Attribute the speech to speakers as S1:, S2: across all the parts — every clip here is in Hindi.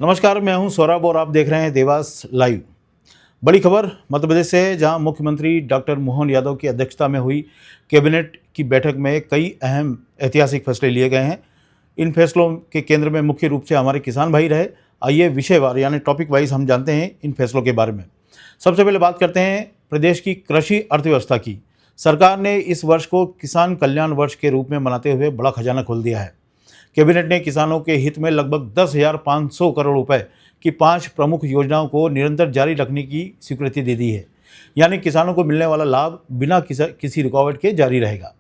S1: नमस्कार, मैं हूं सौरभ और आप देख रहे हैं देवास लाइव। बड़ी खबर मध्य प्रदेश से, जहां मुख्यमंत्री डॉक्टर मोहन यादव की अध्यक्षता में हुई कैबिनेट की बैठक में कई अहम ऐतिहासिक फैसले लिए गए हैं। इन फैसलों के केंद्र में मुख्य रूप से हमारे किसान भाई रहे। आइए विषयवार यानी टॉपिक वाइज हम जानते हैं इन फैसलों के बारे में। सबसे पहले बात करते हैं प्रदेश की कृषि अर्थव्यवस्था की। सरकार ने इस वर्ष को किसान कल्याण वर्ष के रूप में मनाते हुए बड़ा खजाना खोल दिया है। कैबिनेट ने किसानों के हित में लगभग 10,500 करोड़ रुपए की 5 प्रमुख योजनाओं को निरंतर जारी रखने की स्वीकृति दे दी है। यानी किसानों को मिलने वाला लाभ बिना किसी रुकावट के जारी रहेगा।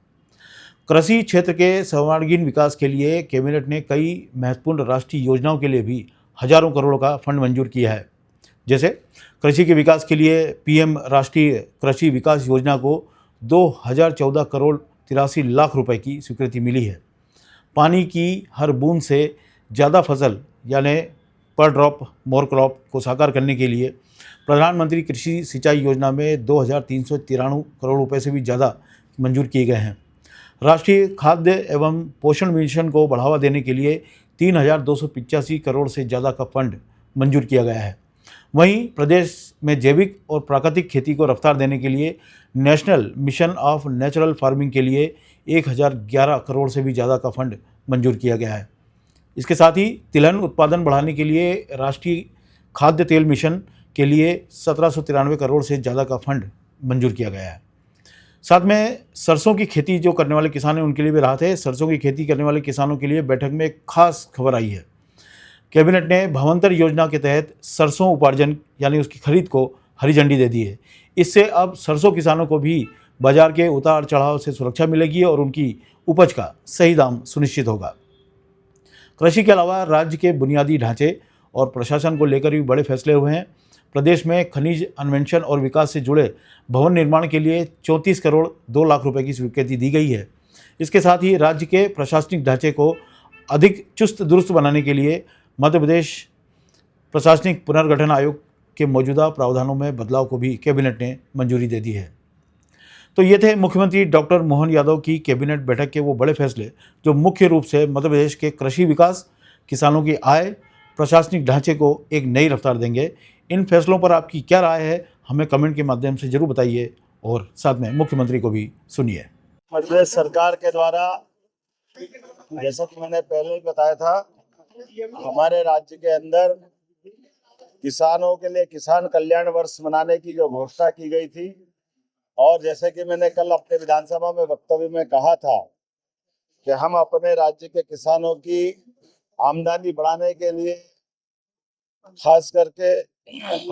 S1: कृषि क्षेत्र के सर्वांगीण विकास के लिए कैबिनेट ने कई महत्वपूर्ण राष्ट्रीय योजनाओं के लिए भी हजारों करोड़ का फंड मंजूर किया है। जैसे कृषि के विकास के लिए पीएम राष्ट्रीय कृषि विकास योजना को 2014 करोड़ 83 लाख रुपए की स्वीकृति मिली है। पानी की हर बूंद से ज़्यादा फसल यानी पर ड्रॉप मोर क्रॉप को साकार करने के लिए प्रधानमंत्री कृषि सिंचाई योजना में 2,393 करोड़ रुपए से भी ज़्यादा मंजूर किए गए हैं। राष्ट्रीय खाद्य एवं पोषण मिशन को बढ़ावा देने के लिए 3,285 करोड़ से ज़्यादा का फंड मंजूर किया गया है। वहीं प्रदेश में जैविक और प्राकृतिक खेती को रफ्तार देने के लिए national mission of natural farming के लिए 1,011 करोड़ से भी ज़्यादा का फंड मंजूर किया गया है। इसके साथ ही तिलहन उत्पादन बढ़ाने के लिए राष्ट्रीय खाद्य तेल मिशन के लिए 1,793 करोड़ से ज़्यादा का फंड मंजूर किया गया है। साथ में सरसों की खेती जो करने वाले किसान हैं उनके लिए भी राहत है। सरसों की खेती करने वाले किसानों के लिए बैठक में एक खास खबर आई है। कैबिनेट ने भावांतर योजना के तहत सरसों उपार्जन यानी उसकी खरीद को हरी झंडी दे दी है। इससे अब सरसों किसानों को भी बाजार के उतार चढ़ाव से सुरक्षा मिलेगी और उनकी उपज का सही दाम सुनिश्चित होगा। कृषि के अलावा राज्य के बुनियादी ढांचे और प्रशासन को लेकर भी बड़े फैसले हुए हैं। प्रदेश में खनिज अन्वेषण और विकास से जुड़े भवन निर्माण के लिए 34 करोड़ 2 लाख रुपए की स्वीकृति दी गई है। इसके साथ ही राज्य के प्रशासनिक ढांचे को अधिक चुस्त दुरुस्त बनाने के लिए मध्य प्रदेश प्रशासनिक पुनर्गठन आयोग के मौजूदा प्रावधानों में बदलाव को भी कैबिनेट ने मंजूरी दे दी है। तो ये थे मुख्यमंत्री डॉक्टर मोहन यादव की कैबिनेट बैठक के वो बड़े फैसले जो मुख्य रूप से मध्य प्रदेश के कृषि विकास, किसानों की आय, प्रशासनिक ढांचे को एक नई रफ्तार देंगे। इन फैसलों पर आपकी क्या राय है, हमें कमेंट के माध्यम से जरूर बताइए और साथ में मुख्यमंत्री को भी सुनिए।
S2: मध्य प्रदेश सरकार के द्वारा, जैसा कि मैंने पहले ही बताया था, हमारे राज्य के अंदर किसानों के लिए किसान कल्याण वर्ष मनाने की जो घोषणा की गई थी, और जैसे कि मैंने कल अपने विधानसभा में वक्तव्य में कहा था कि हम अपने राज्य के किसानों की आमदनी बढ़ाने के लिए, खास करके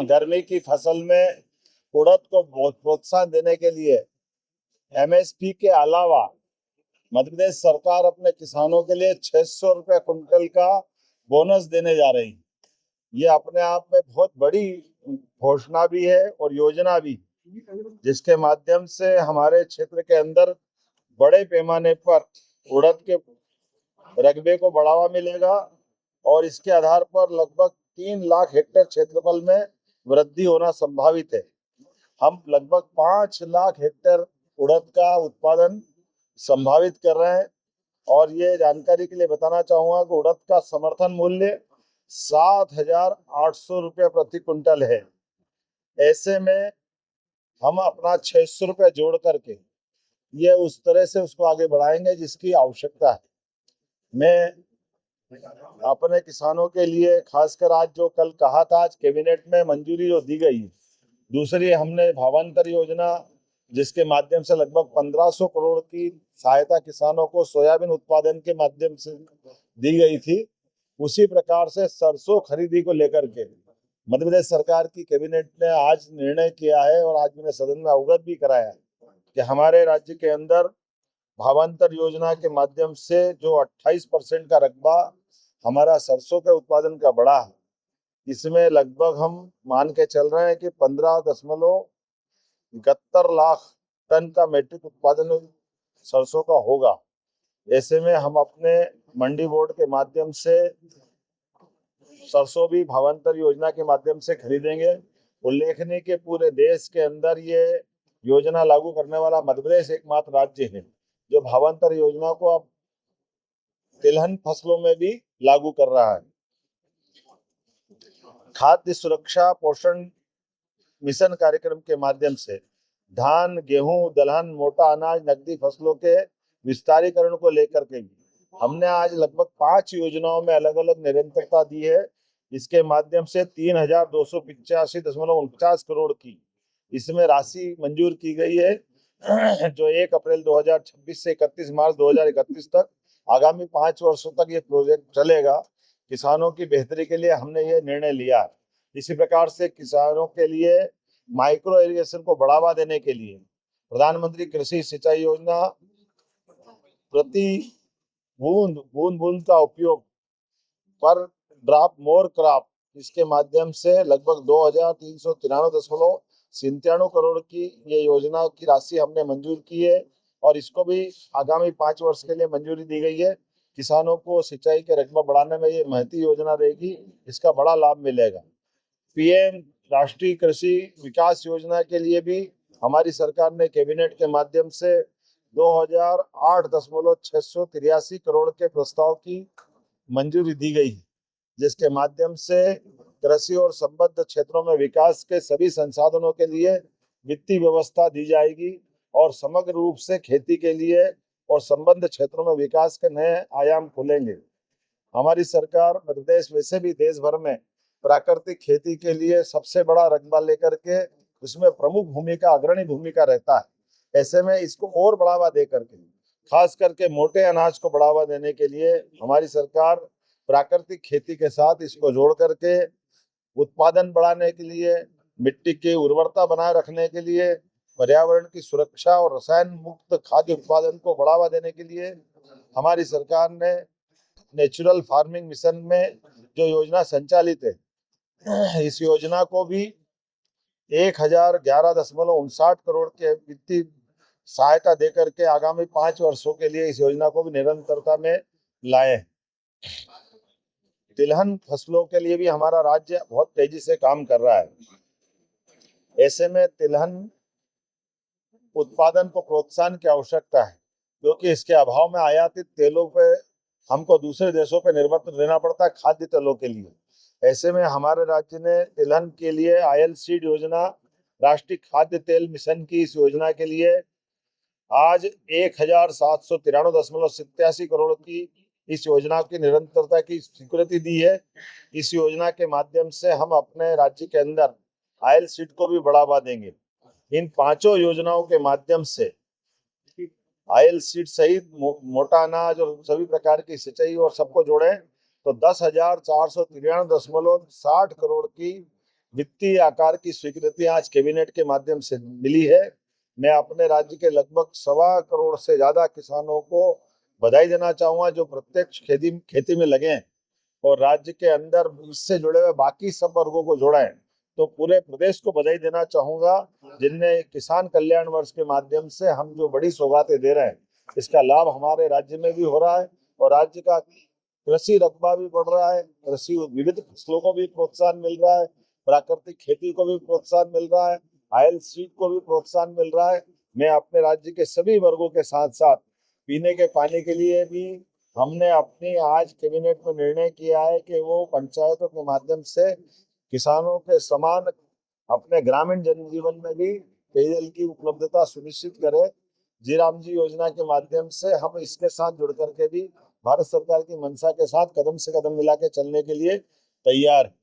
S2: गर्मी की फसल में उड़द को बहुत प्रोत्साहन देने के लिए एमएसपी के अलावा मध्य प्रदेश सरकार अपने किसानों के लिए 600 रुपए कुंटल का बोनस देने जा रही है। ये अपने आप में बहुत बड़ी घोषणा भी है और योजना भी, जिसके माध्यम से हमारे क्षेत्र के अंदर बड़े पैमाने पर उड़द के रकबे को बढ़ावा मिलेगा और इसके आधार पर लगभग 3 लाख हेक्टेयर क्षेत्रफल में वृद्धि होना संभावित है। हम लगभग 5 लाख हेक्टेयर उड़द का उत्पादन संभावित कर रहे हैं। और ये जानकारी के लिए बताना चाहूंगा कि उड़द का समर्थन मूल्य 7,800 रुपये प्रति क्विंटल है। ऐसे में हम अपना 600 रुपये जोड़ करके ये उस तरह से उसको आगे बढ़ाएंगे जिसकी आवश्यकता है। मैं अपने किसानों के लिए खासकर आज जो कल कहा था, आज कैबिनेट में मंजूरी जो दी गई, दूसरी हमने भावांतर योजना जिसके माध्यम से लगभग 1,500 करोड़ की सहायता किसानों को सोयाबीन उत्पादन के माध्यम से दी गई थी, उसी प्रकार से सरसों खरीदी को लेकर के मध्य प्रदेश सरकार की कैबिनेट ने आज निर्णय किया है और आज मैंने सदन में अवगत भी कराया कि हमारे राज्य के अंदर भावांतर योजना के माध्यम से जो 28% का रकबा हमारा सरसों के उत्पादन का बढ़ा है, इसमें लगभग हम मान के चल रहे हैं कि 15.71 लाख टन का मैट्रिक उत्पादन सरसों का होगा। ऐसे में हम अपने मंडी बोर्ड के माध्यम से सरसों भी भावांतर योजना के माध्यम से खरीदेंगे। उल्लेखनीय के पूरे देश के अंदर ये योजना लागू करने वाला मध्य प्रदेश एकमात्र राज्य है जो भावांतर योजना को अब तिलहन फसलों में भी लागू कर रहा है। खाद्य सुरक्षा पोषण मिशन कार्यक्रम के माध्यम से धान, गेहूं, दलहन, मोटा अनाज, नकदी फसलों के विस्तारीकरण को लेकर के भी हमने आज लगभग 5 योजनाओं में अलग अलग निरंतरता दी है। इसके माध्यम से 3,285.49 करोड़ की इसमें राशि मंजूर की गई है, जो 1 अप्रैल 2026 से 31 मार्च 2031 तक आगामी 5 वर्षों तक ये प्रोजेक्ट चलेगा। किसानों की बेहतरी के लिए हमने ये निर्णय लिया है। इसी प्रकार से किसानों के लिए माइक्रो इरिगेशन को बढ़ावा देने के लिए प्रधानमंत्री कृषि सिंचाई योजना प्रति बूंद बूंद का उपयोग पर ड्रॉप मोर क्रॉप, इसके माध्यम से लगभग 2,393.97 करोड़ की ये योजना की राशि हमने मंजूर की है और इसको भी आगामी 5 वर्ष के लिए मंजूरी दी गई है। किसानों को सिंचाई के रकबा बढ़ाने में ये महती योजना रहेगी, इसका बड़ा लाभ मिलेगा। पीएम राष्ट्रीय कृषि विकास योजना के लिए भी हमारी सरकार ने कैबिनेट के माध्यम से 2008.683 करोड़ के प्रस्ताव की मंजूरी दी गई है, जिसके माध्यम से कृषि और संबद्ध क्षेत्रों में विकास के सभी संसाधनों के लिए वित्तीय व्यवस्था दी जाएगी और समग्र रूप से खेती के लिए और संबद्ध क्षेत्रों में विकास के नए आयाम खुलेंगे। हमारी सरकार मध्य प्रदेश वैसे भी देश भर में प्राकृतिक खेती के लिए सबसे बड़ा रकबा लेकर के उसमें प्रमुख भूमिका, अग्रणी भूमिका रहता है। ऐसे में इसको और बढ़ावा दे करके, खास करके मोटे अनाज को बढ़ावा देने के लिए हमारी सरकार प्राकृतिक खेती के साथ इसको जोड़ करके उत्पादन बढ़ाने के लिए, मिट्टी की उर्वरता बनाए रखने के लिए, पर्यावरण की सुरक्षा और रसायन मुक्त खाद्य उत्पादन को बढ़ावा देने के लिए हमारी सरकार ने नेचुरल फार्मिंग मिशन में जो योजना संचालित है, इस योजना को भी 1,011.59 करोड़ के वित्तीय सहायता देकर के आगामी 5 वर्षों के लिए इस योजना को भी निरंतरता में लाए। तिलहन फसलों के लिए भी हमारा राज्य बहुत तेजी से काम कर रहा है। ऐसे में तिलहन उत्पादन को प्रोत्साहन की आवश्यकता है, क्योंकि इसके अभाव में आयातित तेलों पे हमको दूसरे देशों पे निर्भर रहना पड़ता है खाद्य तेलों के लिए। ऐसे में हमारे राज्य ने तिलहन के लिए आयल सीड योजना, राष्ट्रीय खाद्य तेल मिशन की इस योजना के लिए आज 1,793.87 करोड़ की इस योजना की निरंतरता की स्वीकृति दी है। इस योजना के माध्यम से हम अपने राज्य के अंदर आयल सीड को भी बढ़ावा देंगे। इन 5 योजनाओं के माध्यम से आयल सीड सहित मोटा अनाज और सभी प्रकार की सिंचाई और सबको जोड़े तो 10,493.60 करोड़ की वित्तीय आकार की स्वीकृति आज कैबिनेट के माध्यम से मिली है। मैं अपने राज्य के लगभग 1.25 करोड़ से ज्यादा किसानों को बधाई देना चाहूंगा जो प्रत्यक्ष खेती में लगे और राज्य के अंदर इससे जुड़े हुए बाकी सब वर्गों को जोड़ा है। तो पूरे प्रदेश को बधाई देना चाहूंगा जिनने किसान कल्याण वर्ष के माध्यम से हम जो बड़ी सौगातें दे रहे हैं, इसका लाभ हमारे राज्य में भी हो रहा है और राज्य का कृषि रकबा भी बढ़ रहा है, कृषि विविध फसलों को भी प्रोत्साहन मिल रहा है, प्राकृतिक खेती को भी प्रोत्साहन मिल रहा है, आयल सीड को भी प्रोत्साहन मिल रहा है। मैं अपने राज्य के सभी वर्गों के साथ साथ पीने के पानी के लिए भी हमने अपनी आज कैबिनेट में निर्णय किया है कि वो पंचायतों के माध्यम से किसानों के समान अपने ग्रामीण जनजीवन में भी पेयजल की उपलब्धता सुनिश्चित करें। जी राम जी योजना के माध्यम से हम इसके साथ जुड़ करके भी भारत सरकार की मंशा के साथ कदम से कदम मिला के चलने के लिए तैयार है।